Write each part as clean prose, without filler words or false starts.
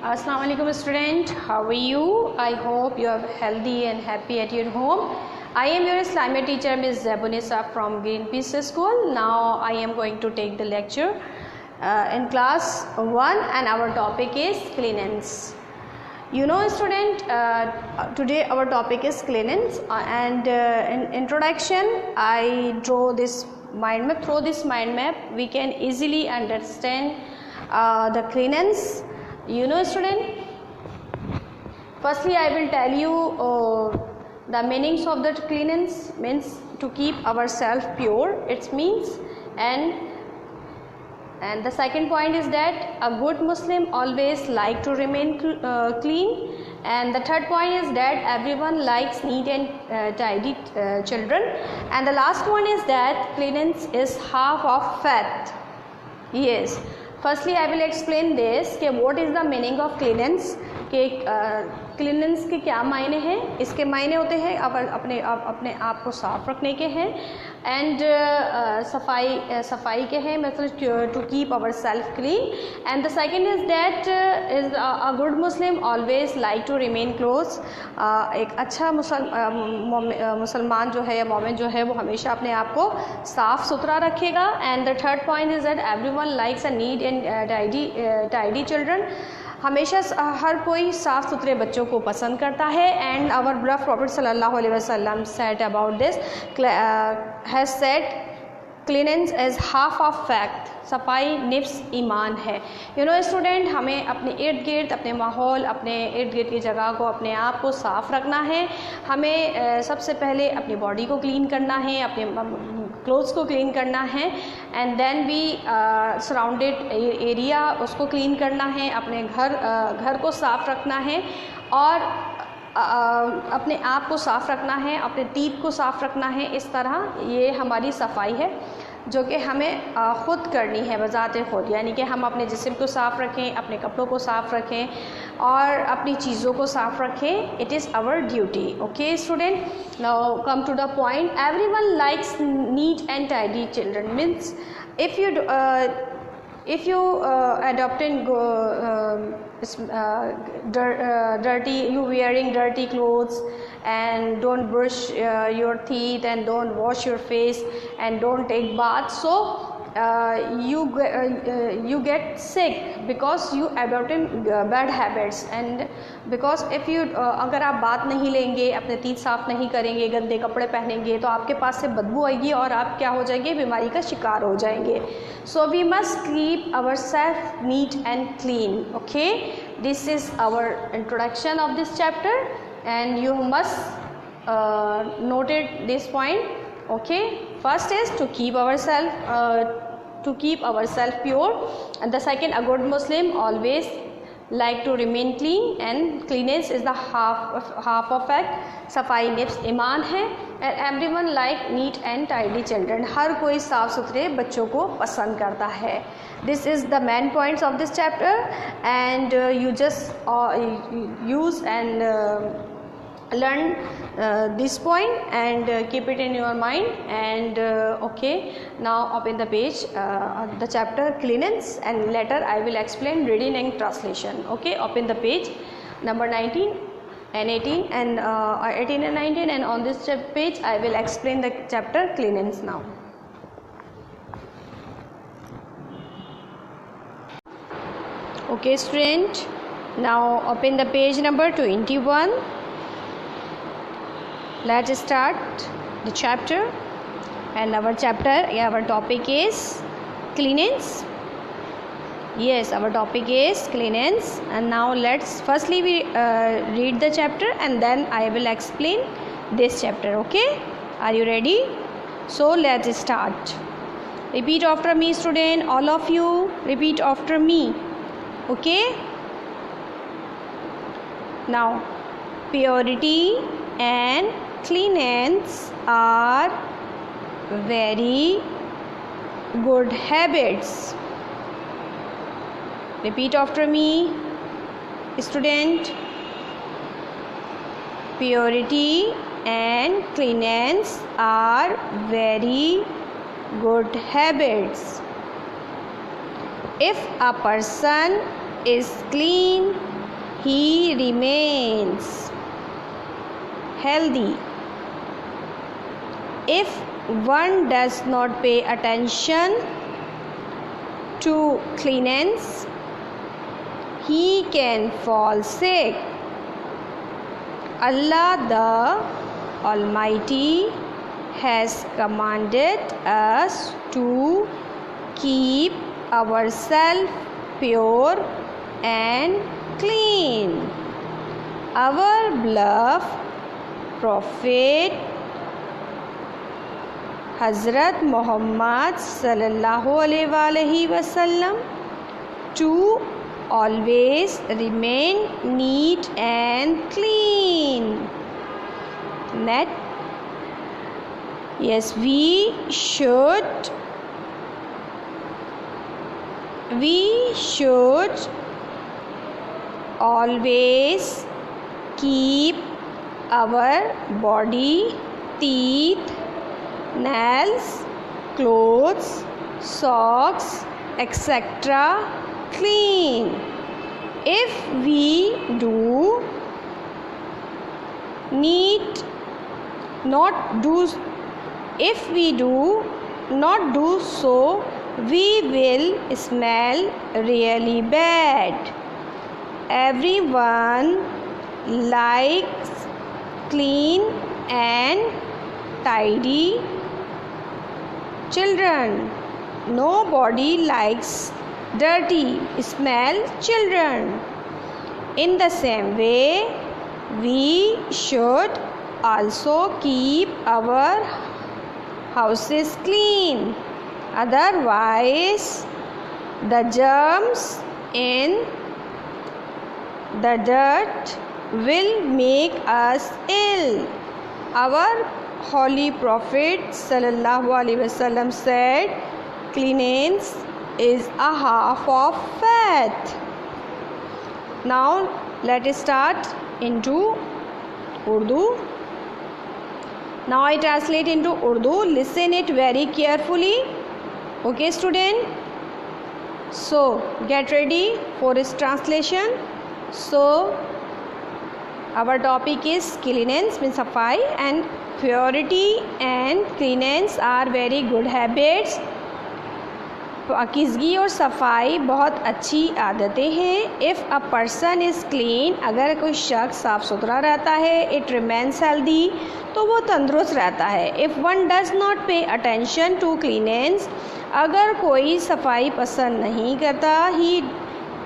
Assalamu alaikum student, how are you? I hope you are healthy and happy at your home. I am your Islamic teacher Ms. Zabunisa from Greenpeace School. Now I am going to take the lecture in class 1 and our topic is cleanliness. You know student, today our topic is cleanliness and in introduction I draw this mind map. Through this mind map we can easily understand the cleanliness. You know student, firstly I will tell you the meanings of the cleanliness. Means to keep ourselves pure, it means, and the second point is that a good Muslim always like to remain clean, and the third point is that everyone likes neat and tidy children, and the last one is that cleanliness is half of faith. Yes, firstly I will explain this कि what is the meaning of cleanliness, कि cleanness के क्या मायने हैं. इसके मायने होते हैं अपने आप को साफ रखने के हैं, एंड सफाई के हैं, मतलब to keep our self clean. And the second is that is a good Muslim always like to remain close. एक अच्छा मुसलमान जो है या मोमिन जो है वो हमेशा अपने आप को साफ़ सुथरा रखेगा. And the third point is that everyone likes a neat and tidy children. हमेशा हर कोई साफ़ सुथरे बच्चों को पसंद करता है. एंड आवर ब्लफ प्रॉफिट सल्लल्लाहु अलैहि वसल्लम said about this, has said cleanliness is half of faith. सफाई निफ्स ईमान है. यू नो स्टूडेंट, हमें अपने इर्द गिर्द, अपने माहौल, अपने इर्द गिर्द की जगह को, अपने आप को साफ़ रखना है. हमें सबसे पहले अपनी बॉडी को क्लीन करना है, अपने क्लोथ्स को क्लीन करना है, एंड देन भी सराउंडेड एरिया उसको क्लीन करना है. अपने घर को साफ़ रखना है और अपने आप को साफ़ रखना है, अपने टीथ को साफ़ रखना है. इस तरह ये हमारी सफाई है जो कि हमें ख़ुद करनी है बज़ाते ख़ुद. यानी कि हम अपने जिस्म को साफ़ रखें, अपने कपड़ों को साफ़ रखें और अपनी चीज़ों को साफ़ रखें. It is our duty. Okay student, now come to the point. Everyone likes neat and tidy children. Means if you adopting dirty, you wearing dirty clothes and don't brush your teeth and don't wash your face and don't take bath, so you get sick because you adopting bad habits. And because if you अगर आप बात नहीं लेंगे, अपने teeth साफ़ नहीं करेंगे, गंदे कपड़े पहनेंगे, तो आपके पास से बदबू आएगी और आप क्या हो जाएंगे, बीमारी का शिकार हो जाएंगे. So we must keep ourselves neat and clean. Okay, this is our introduction of this chapter and you must noted this point. Okay, first is to keep ourselves pure, and the second, a good Muslim always like to remain clean, and cleanliness is the half of fact. सफाई निफ्स ईमान है. and everyone like neat and tidy children. हर कोई साफ़ सुथरे बच्चों को पसंद करता है. This is the main points of this chapter, and you just use and learn this point and keep it in your mind. And okay, now open the page, the chapter cleanliness, and later I will explain reading and translation. Okay, open the page number 19 and 18 and 18 and 19, and on this page I will explain the chapter cleanliness now. Okay student, now open the page number 21. Let's start the chapter, and our topic is cleanliness. Yes, our topic is cleanliness, and now let's firstly we read the chapter and then I will explain this chapter. Okay, are you ready? So let's start. Repeat after me student, all of you repeat after me. Okay, now purity and cleanliness are very good habits. Repeat after me student. Purity and cleanliness are very good habits. If a person is clean he remains healthy. If one does not pay attention to cleanliness, he can fall sick. Allah the Almighty has commanded us to keep ourselves pure and clean. Our beloved Prophet Hazrat Muhammad sallallahu alaihi wasallam to always remain neat and clean. Yes, we should always keep our body, teeth, nails, clothes, socks, etc. clean. If we do not do so, we will smell really bad. Everyone likes clean and tidy children. Nobody likes dirty, smell children. In the same way, we should also keep our houses clean. Otherwise, the germs in the dirt will make us ill. Our Holy Prophet sallallahu alaihi wasallam said, cleanliness is a half of faith. Now let us start into Urdu. Now I translate into Urdu. Listen it very carefully. Okay, student? So get ready for its translation. So our topic is cleanliness means safai, and purity and cleanliness are very good habits. पाकीज़गी और सफाई बहुत अच्छी आदतें हैं. If a person is clean, अगर कोई शख्स साफ़ सुथरा रहता है, इट रिमेन्स हेल्दी, तो वो तंदुरुस्त रहता है. If one does not pay attention to cleanliness, अगर कोई सफाई पसंद नहीं करता, ही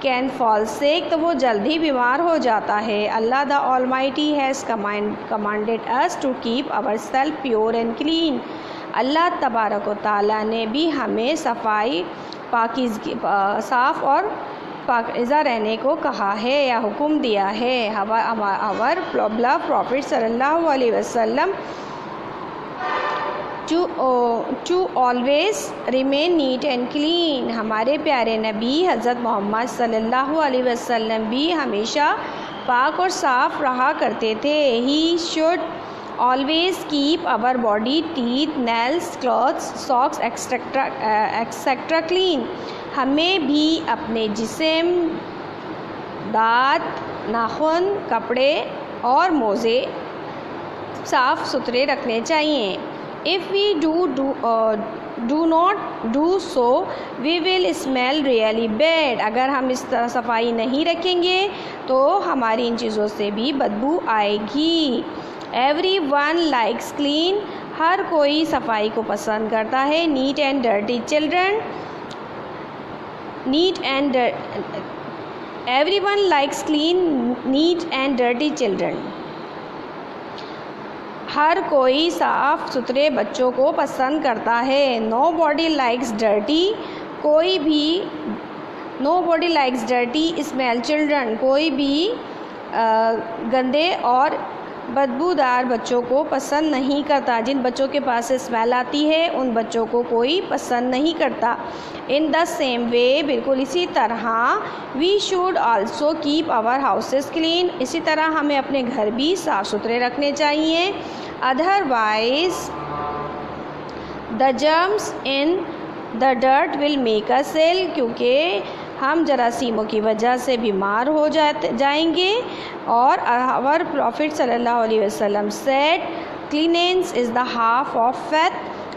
कैन फॉल सिक, तो वो जल्दी बीमार हो जाता है. Allah the almighty has commanded us to keep our self pure and clean. Allah तबारक व तआला ने भी हमें सफाई, पाकीज़गी, साफ़ और पाकीज़ा रहने को कहा है या हुक्म दिया है. आवर बेloved प्रॉफिट सल्लल्लाहु अलैहि वसल्लम to always remain neat and clean. हमारे प्यारे नबी हज़रत मोहम्मद सल्लल्लाहु अलैहि वसल्लम भी हमेशा पाक और साफ़ रहा करते थे. He should always keep our body, teeth, nails, clothes, socks, etc. clean. हमें भी अपने जिस्म, दांत, नाखून, कपड़े और मोज़े साफ़ सुथरे रखने चाहिए. If we do not do so, we will smell really bad. अगर हम इस तरह सफाई नहीं रखेंगे तो हमारी इन चीज़ों से भी बदबू आएगी. Everyone likes clean, हर कोई सफाई को पसंद करता है. Neat and dirty children, everyone likes clean, neat and dirty children. हर कोई साफ़ सुथरे बच्चों को पसंद करता है. Nobody likes dirty, nobody likes dirty smell children. कोई भी गंदे और बदबूदार बच्चों को पसंद नहीं करता. जिन बच्चों के पास से स्मेल आती है उन बच्चों को कोई पसंद नहीं करता. इन द सेम वे, बिल्कुल इसी तरह, we should also keep our houses clean. इसी तरह हमें अपने घर भी साफ़ सुथरे रखने चाहिए. Otherwise the germs in the dirt will make us ill, क्योंकि हम जरासीमों की वजह से बीमार हो जाएंगे. और आवर प्रॉफिट सल्लल्लाहु अलैहि वसल्लम said cleanliness is the half of faith.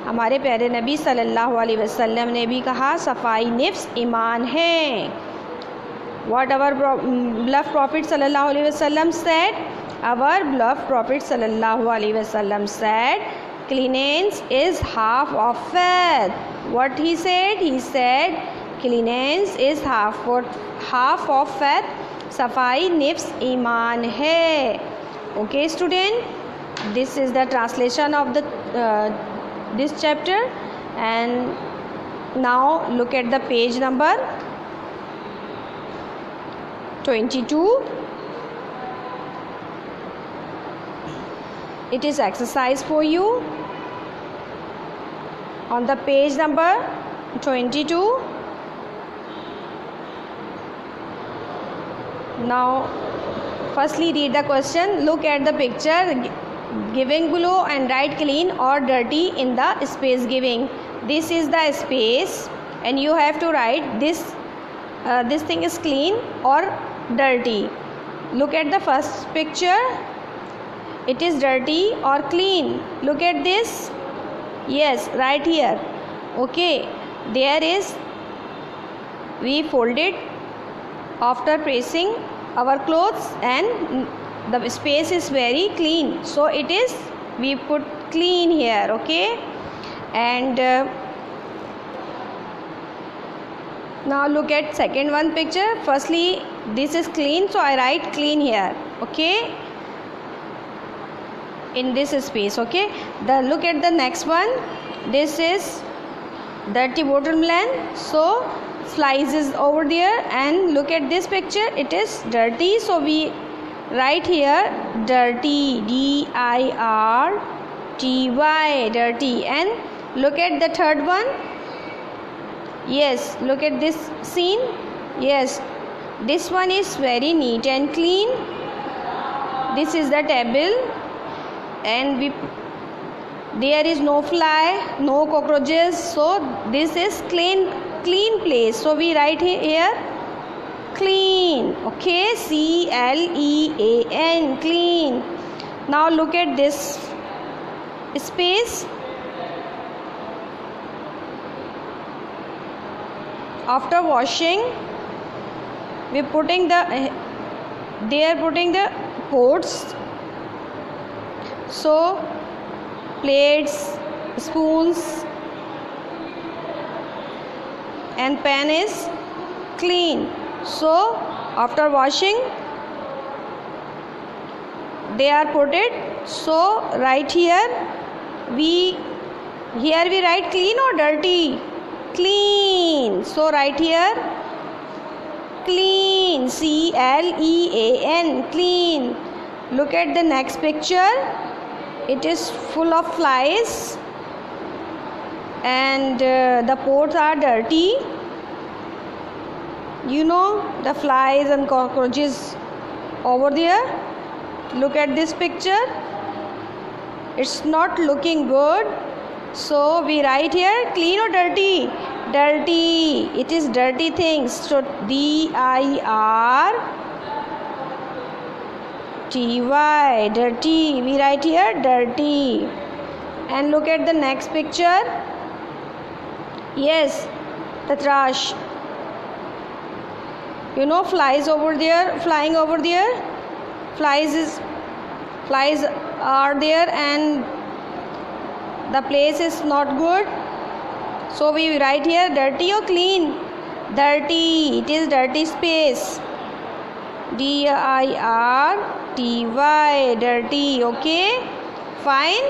हमारे प्यारे नबी सल्लल्लाहु अलैहि वसल्लम ने भी कहा सफाई निफ्स ईमान है. What our beloved Prophet sallallahu alaihi wasallam said? Our beloved Prophet sallallahu alaihi wasallam said, cleanliness is half of faith. What he said? He said, cleanliness is half of faith. सफाई निफ्स ईमान है. Okay, student. This is the translation of this chapter. And now look at the page number 22. It is exercise for you on the page number 22. Now firstly read the question. Look at the picture giving below and write clean or dirty in the space giving. This is the space and you have to write this thing is clean or dirty. Look at the first picture. It is dirty or clean. Look at this. Yes, right here. Okay, there is, we folded after pressing our clothes and the space is very clean, so it is, we put clean here. Okay, and now look at second one picture. Firstly, this is clean, so I write clean here. Okay, in this space. Okay, look at the next one. This is dirty watermelon, so flies is over there. And look at this picture, it is dirty, so we write here dirty, D-I-R-T-Y, dirty. And look at the third one. Yes, look at this scene. Yes, this one is very neat and clean. This is the table and there is no fly, no cockroaches, so this is clean place, so we write here clean. Okay, C-L-E-A-N, clean. Now look at this space. After washing, they are putting the pots, so plates, spoons and pan is clean. So after washing they are put it, so right here we write clean or dirty? Clean, so right here clean, C-L-E-A-N, clean. Look at the next picture. It is full of flies and the pots are dirty. You know, the flies and cockroaches over there. Look at this picture. It's not looking good, so we write here clean or dirty? Dirty. It is dirty things, so D-I-R-T-Y, dirty. We write here dirty. And look at the next picture. Yes, the trash. You know, flies over there, flying over there. Flies are there and the place is not good, so we write here dirty or clean? Dirty. It is dirty space, D-I-R-T-Y, dirty. Okay, fine.